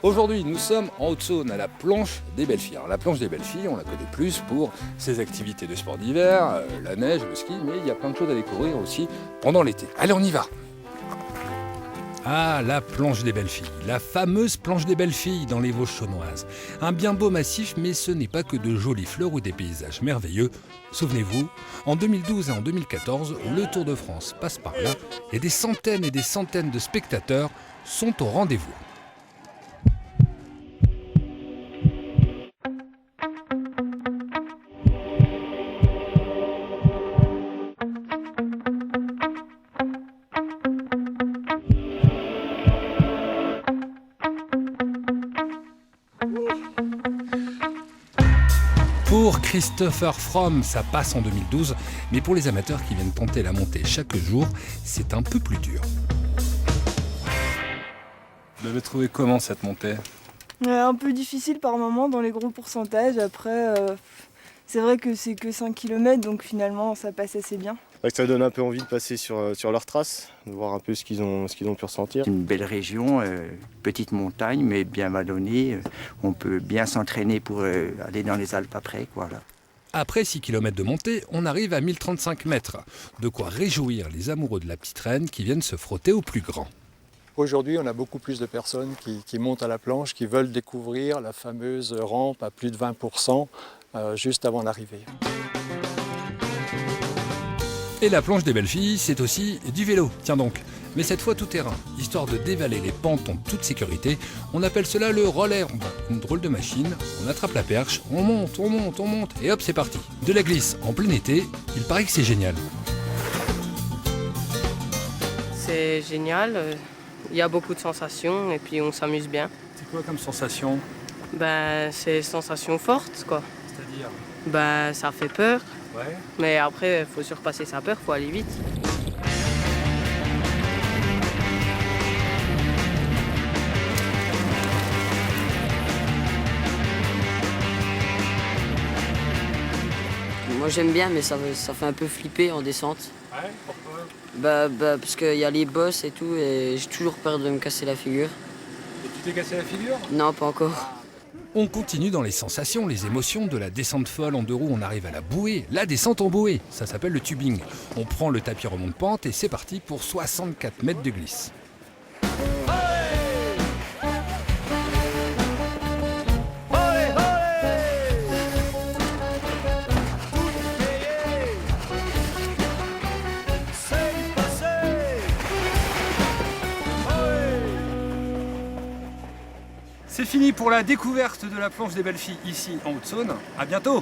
Aujourd'hui, nous sommes en Haute-Saône à la planche des Belles Filles. Alors, la planche des Belles Filles, on la connaît plus pour ses activités de sport d'hiver, la neige, le ski, mais il y a plein de choses à découvrir aussi pendant l'été. Allez, on y va! Ah, la planche des Belles Filles, la fameuse planche des Belles Filles dans les Vosges saunoises. Un bien beau massif, mais ce n'est pas que de jolies fleurs ou des paysages merveilleux. Souvenez-vous, en 2012 et en 2014, le Tour de France passe par là et des centaines de spectateurs sont au rendez-vous. Pour Christopher Froome, ça passe en 2012, mais pour les amateurs qui viennent tenter la montée chaque jour, c'est un peu plus dur. Vous l'avez trouvé comment cette montée ? Un peu difficile par moment dans les gros pourcentages. Après, c'est vrai que c'est que 5 km, donc finalement ça passe assez bien. Ça donne un peu envie de passer sur leur trace, de voir un peu ce qu'ils ont pu ressentir. C'est une belle région, petite montagne, mais bien vallonnée. On peut bien s'entraîner pour aller dans les Alpes après, quoi, là. Après 6 km de montée, on arrive à 1035 mètres. De quoi réjouir les amoureux de la petite reine qui viennent se frotter au plus grand. Aujourd'hui, on a beaucoup plus de personnes qui montent à la planche, qui veulent découvrir la fameuse rampe à plus de 20% juste avant l'arrivée. Et la planche des Belles Filles, c'est aussi du vélo, tiens donc. Mais cette fois tout terrain, histoire de dévaler les pentes en toute sécurité. On appelle cela le roller. Une drôle de machine, on attrape la perche, on monte, et hop, c'est parti. De la glisse en plein été, il paraît que c'est génial. C'est génial, il y a beaucoup de sensations et puis on s'amuse bien. C'est quoi comme sensation ? C'est sensations fortes, quoi. C'est-à-dire ? Ça fait peur. Ouais. Mais après, il faut surpasser sa peur, il faut aller vite. Moi j'aime bien, mais ça fait un peu flipper en descente. Ouais, pourquoi ? Parce qu'il y a les bosses et tout, et j'ai toujours peur de me casser la figure. Et tu t'es cassé la figure ? Non, pas encore. On continue dans les sensations, les émotions de la descente folle en 2 roues. On arrive à la bouée, la descente en bouée. Ça s'appelle le tubing. On prend le tapis remonte-pente et c'est parti pour 64 mètres de glisse. C'est fini pour la découverte de la planche des Belles Filles ici en Haute-Saône. À bientôt!